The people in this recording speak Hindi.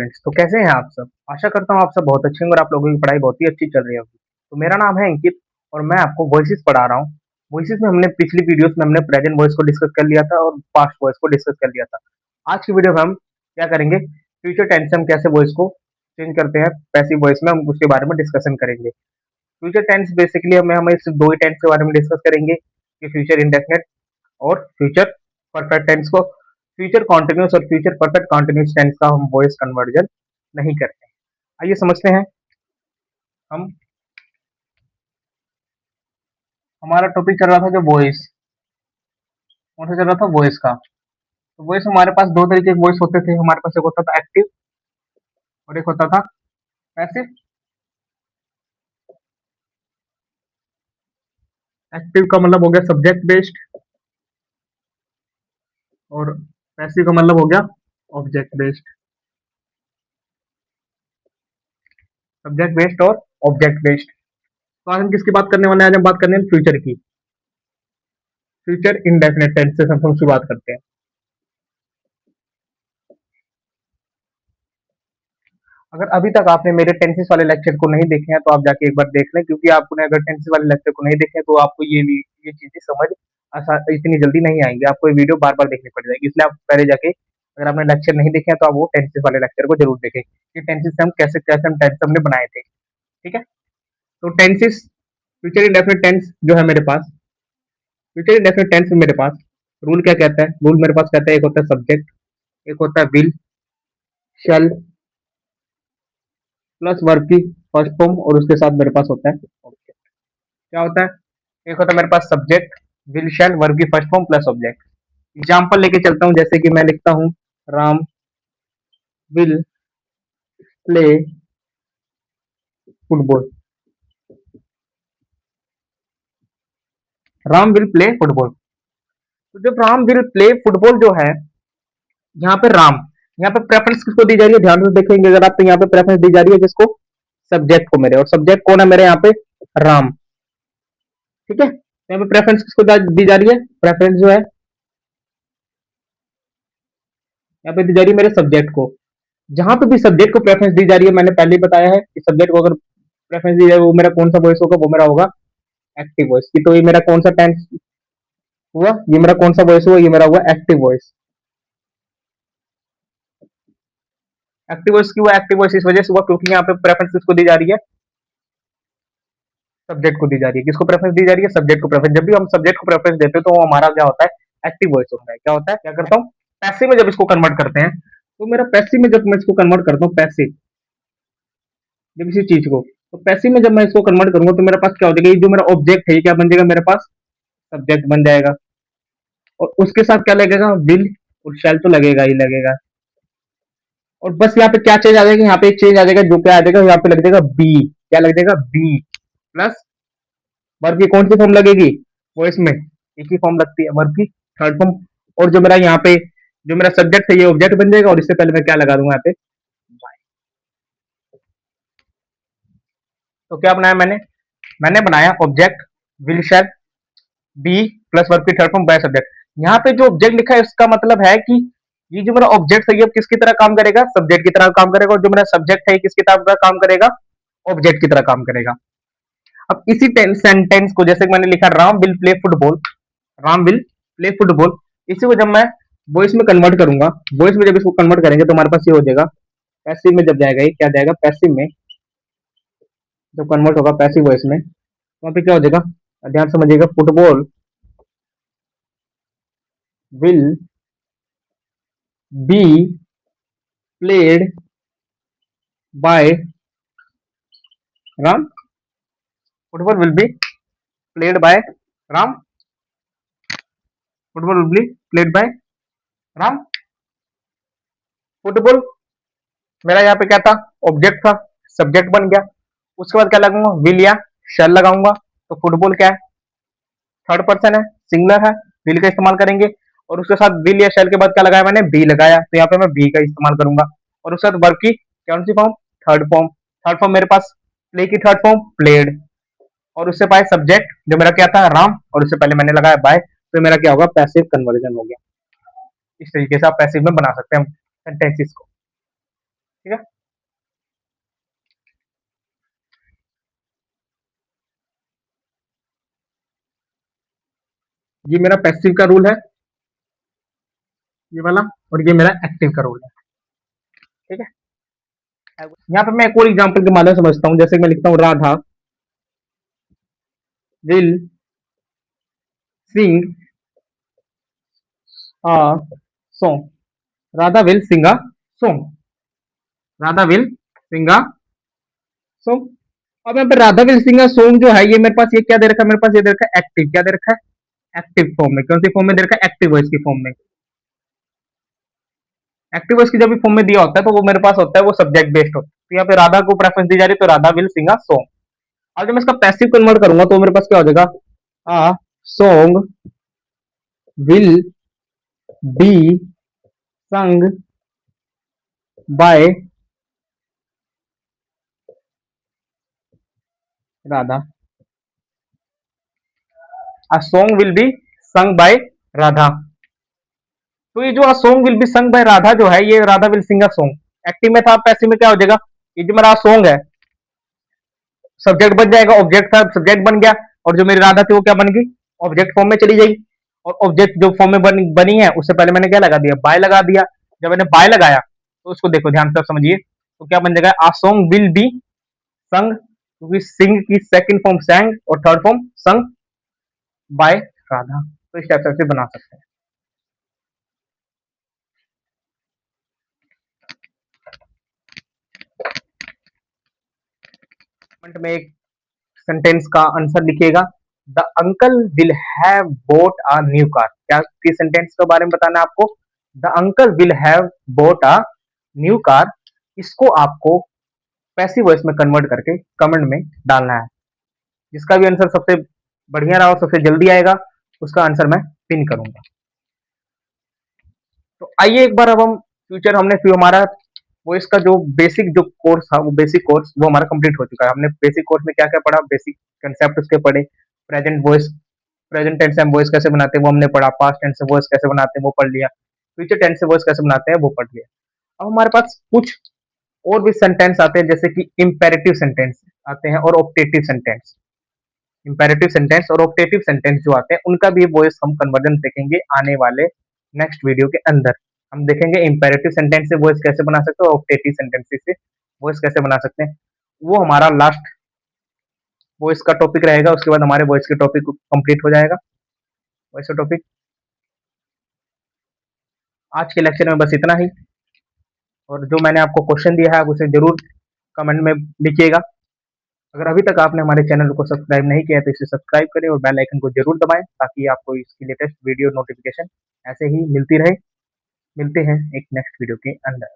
स्टूडेंट्स, तो कैसे हैं आप सब? आशा करता हूँ आप सब बहुत अच्छे होंगे और आप लोगों की पढ़ाई बहुत ही अच्छी चल रही होगी। तो मेरा नाम है अंकित और मैं आपको वॉइसेस पढ़ा रहा हूँ। वॉइसेस में हमने पिछली वीडियोस में हमने प्रेजेंट वॉइस को डिस्कस कर लिया था और पास्ट वॉइस को डिस्कस कर लिया था। आज की वीडियो में हम क्या करेंगे, फ्यूचर टेंस से हम कैसे वॉइस को चेंज करते हैं पैसिव वॉइस में, हम उसके बारे में डिस्कशन करेंगे। फ्यूचर टेंस बेसिकली हमें हमें सिर्फ दो ही टेंस के बारे में डिस्कस करेंगे कि फ्यूचर इंडेफिनिट और फ्यूचर परफेक्ट टेंस को। फ्यूचर कॉन्टिन्यूस और फ्यूचर परफेक्ट कॉन्टिन्यूस टेंस का हम वॉइस कन्वर्जन नहीं करते हैं। आइए समझते हैं। हम हमारा टॉपिक चल रहा था जो वॉइस, कौन सा चल रहा था? वॉइस का। तो वॉइस हमारे पास दो तरीके के वॉइस होते थे। हमारे पास एक होता था एक्टिव और एक होता था पैसिव। एक्टिव का मतलब हो गया सब्जेक्ट बेस्ड और पैसिव का मतलब हो गया ऑब्जेक्ट बेस्ड। सब्जेक्ट बेस्ड और ऑब्जेक्ट बेस्ड। तो आज हम किसकी बात करने वाले हैं? आज हम बात करने हैं फ्यूचर की। फ्यूचर इंडेफिनिट टेंस से हम शुरुआत करते हैं। अगर अभी तक आपने मेरे टेंसेस वाले लेक्चर को नहीं देखे हैं तो आप जाके एक बार देख लें, क्योंकि आपने अगर टेंसेस वाले लेक्चर को नहीं देखे तो आपको ये चीजें समझ इतनी जल्दी नहीं आएंगी। आपको ये वीडियो बार बार देखनी पड़ जाएगी। इसलिए आप पहले जाके, अगर आपने लेक्चर नहीं देखे हैं तो आप वो टेंसेस वाले लेक्चर को जरूर देखें कि टेंसेस से हम कैसे कैसे हम टेंस हमने बनाए थे। ठीक है, तो टेंसेस, फ्यूचर इंडेफिनिट टेंस जो है मेरे पास, फ्यूचर इंडेफिनिट टेंस में मेरे पास रूल क्या कहता है? रूल मेरे पास कहता है एक होता है सब्जेक्ट, एक होता है विल, शैल प्लस वर्ब की फर्स्ट फॉर्म और उसके साथ मेरे पास होता है ऑब्जेक्ट। क्या होता है? एक होता है मेरे पास सब्जेक्ट, विल, शैल, वर्ब की first form plus object. Example लेके चलता हूँ, जैसे कि मैं लिखता हूँ Ram will play football. Ram will play football. तो जब राम विल प्ले फुटबॉल जो है, यहाँ पे राम, यहाँ पे प्रेफरेंस किसको दी जा रही है? ध्यान से देखेंगे अगर आप, तो यहाँ पे प्रेफरेंस दी जा रही है किसको? सब्जेक्ट को मेरे। और सब्जेक्ट कौन है मेरे यहाँ पे? राम। ठीक है, यहाँ पे प्रेफरेंस किसको दी जा रही है? प्रेफरेंस जो है यहाँ पे दी जा रही है मेरे सब्जेक्ट को। जहां पे भी सब्जेक्ट को प्रेफरेंस दी जा रही है, मैंने पहले ही बताया है कि सब्जेक्ट को अगर प्रेफरेंस दी जाए वो मेरा कौन सा वॉइस होगा? वो मेरा होगा एक्टिव वॉइस की। तो ये मेरा कौन सा टेंस हुआ? ये मेरा कौन सा वॉइस हुआ? ये मेरा हुआ एक्टिव वॉइस। एक्टिव वॉइस की हुआ एक्टिव वॉइस इस वजह से हुआ क्योंकि यहाँ पे प्रेफरेंस किसको दी जा रही है? सब्जेक्ट को दी जा रही है। किसको प्रेफरेंस दी जा रही है? सब्जेक्ट को प्रेफरेंस। जब भी हम सब्जेक्ट को प्रेफरेंस देते हैं तो हमारा क्या होता है? एक्टिव वॉइस होता है। क्या होता है? क्या करता हूँ? पैसिव में जब इसको कन्वर्ट करते हैं, तो मेरा पैसिव में जब मैं इसको कन्वर्ट करता हूँ, पैसिव जब किसी चीज को, तो पैसिव में जब मैं इसको कन्वर्ट करूंगा तो मेरे पास क्या हो जाएगा? ये जो मेरा ऑब्जेक्ट है ये क्या बन जाएगा? मेरे पास सब्जेक्ट बन जाएगा। और उसके साथ क्या लगेगा? विल और शैल तो लगेगा ही लगेगा। और बस यहाँ पे क्या चेंज आ जाएगा? यहाँ पे एक चेंज आ जाएगा, जो क्या आ जाएगा? यहाँ पे लग जाएगा बी। क्या लग जाएगा? बी प्लस वर्ब की कौन सी फॉर्म लगेगी? वो इसमें एक ही फॉर्म लगती है, वर्ब की थर्ड फॉर्म। और जो मेरा यहाँ पे जो मेरा सब्जेक्ट है ये ऑब्जेक्ट बन जाएगा और इससे पहले मैं क्या लगा दूंगा? यहाँ पे बाय। तो क्या बनाया मैंने? मैंने बनाया object will shall be plus verb की थर्ड फॉर्म बाय सब्जेक्ट। यहाँ पे जो ऑब्जेक्ट लिखा है इसका मतलब है कि ये जो मेरा ऑब्जेक्ट है ये किसकी तरह काम करेगा? सब्जेक्ट की तरह काम करेगा। और जो मेरा सब्जेक्ट है ये किसकी तरह काम करेगा? ऑब्जेक्ट की तरह काम करेगा। अब इसी सेंटेंस को, जैसे मैंने लिखा Ram will play football, Ram will play football, इसी को जब मैं वॉइस में कन्वर्ट करूंगा, वॉइस में जब इसको कन्वर्ट करेंगे तो हमारे पास ये हो जाएगा पैसिव में जब जाएगा, ये क्या जाएगा? पैसिव में जब कन्वर्ट होगा पैसिव वॉइस में, वहां पे क्या हो जाएगा? ध्यान समझिएगा, football will be played by Ram. Football will be played by Ram. Football will be played by Ram. Football मेरा यहाँ पे क्या था? ऑब्जेक्ट था, सब्जेक्ट बन गया। उसके बाद क्या लगाऊंगा? विल या शैल लगाऊंगा। तो फुटबॉल क्या है? थर्ड पर्सन है, सिंगुलर है, विल का इस्तेमाल करेंगे। और उसके साथ विल या शैल के बाद क्या लगाया मैंने? बी लगाया, तो यहाँ पे मैं बी का इस्तेमाल करूंगा। और उसके बाद वर्ब की कौन सी form? Third form. Third form मेरे पास प्ले की थर्ड फॉर्म प्लेड, और उससे पाए सब्जेक्ट जो मेरा क्या था? राम, और उससे पहले मैंने लगाया बाय, तो मेरा क्या होगा? पैसिव कन्वर्जन हो गया। इस तरीके से आप पैसिव में बना सकते हैं सेंटेंसेस को। ठीक है। ये मेरा पैसिव का रूल है, ये वाला, और ये मेरा एक्टिव का रूल है। ठीक है। यहाँ पे मैं एक और एग्जाम्पल के माध्यम से समझता हूँ, जैसे मैं लिखता हूँ Radha will sing a song. Radha will sing a song. Radha will sing a song. अब यहाँ पे Radha will sing a song जो है, ये मेरे पास ये क्या दे रखा है, मेरे पास ये दे रखा है एक्टिव। क्या दे रखा है? एक्टिव फॉर्म में। कौन सी फॉर्म में दे रखा है? एक्टिव वॉइस की फॉर्म में। एक्टिव वॉइस की जब भी फॉर्म में दिया होता है तो वो मेरे पास होता है, वो सब्जेक्ट बेस्ड होता है। तो यहाँ पे राधा को प्रेफरेंस दी जा रही है, तो Radha will sing a song. अब जब मैं इसका पैसिव कन्वर्ट करूंगा तो मेरे पास क्या हो जाएगा? आ song will be sung by Radha. A song will be sung by Radha. तो ये जो a song will be sung by Radha जो है, ये Radha will sing a song active में था। पैसिव में क्या हो जाएगा? ये जो मेरा सॉन्ग है, सब्जेक्ट बन जाएगा, ऑब्जेक्ट था, सब्जेक्ट बन गया, और जो मेरी राधा थी वो क्या बन गई? ऑब्जेक्ट फॉर्म में चली गई। और ऑब्जेक्ट जो फॉर्म में बनी है, उससे पहले मैंने क्या लगा दिया? बाय लगा दिया। जब मैंने बाय लगाया तो उसको देखो ध्यान से समझिए, तो क्या बन जाएगा? आ सॉन्ग विल बी संग, क्योंकि सिंग की सेकंड फॉर्म सैंग और third form sung by Radha. तो इस टाइप से बना सकते हैं। कमेंट में एक सेंटेंस का आंसर लिखिएगा। The uncle will have boat a new car. क्या किस सेंटेंस के बारे में बताना है आपको? The uncle will have boat a new car. इसको आपको पैसिव वॉइस में कन्वर्ट करके कमेंट में डालना है। जिसका भी आंसर सबसे बढ़िया रहा और सबसे जल्दी आएगा, उसका आंसर मैं पिन करूंगा। तो आइए एक बार अब हम फ्यूचर, हमने फिर हमारा वो इसका जो बेसिक जो कोर्स था, वो बेसिक कोर्स वो हमारा कंप्लीट हो चुका है। हमने बेसिक कोर्स में क्या क्या पढ़ा? बेसिक कंसेप्ट उसके पढ़े। प्रेजेंट वॉइस, प्रेजेंट टेंस से हम वॉइस कैसे बनाते हैं वो हमने पढ़ा। पास्ट टेंस से वॉइस कैसे बनाते हैं वो पढ़ लिया। फ्यूचर टेंस से वॉइस कैसे बनाते हैं वो पढ़ लिया। अब हमारे पास कुछ और भी सेंटेंस आते हैं, जैसे कि इंपेरेटिव सेंटेंस आते हैं और ऑप्टेटिव सेंटेंस। इंपेरेटिव सेंटेंस और ऑप्टेटिव सेंटेंस जो आते हैं, उनका भी वॉइस हम कन्वर्जन देखेंगे आने वाले नेक्स्ट वीडियो के अंदर। हम देखेंगे इंपेरेटिव सेंटेंस से वॉइस कैसे बना सकते हैं और ऑप्टेटिव सेंटेंस से वॉइस कैसे बना सकते हैं। वो हमारा लास्ट वॉइस का टॉपिक रहेगा। उसके बाद हमारे वॉइस के टॉपिक कंप्लीट हो जाएगा, वॉइस का टॉपिक। आज के लेक्चर में बस इतना ही। और जो मैंने आपको क्वेश्चन दिया है, आप उसे जरूर कमेंट में लिखिएगा। अगर अभी तक आपने हमारे चैनल को सब्सक्राइब नहीं किया है तो इसे सब्सक्राइब करें और बेल आइकन को जरूर दबाएं, ताकि आपको इसकी लेटेस्ट वीडियो नोटिफिकेशन ऐसे ही मिलती रहे। मिलते हैं एक नेक्स्ट वीडियो के अंदर।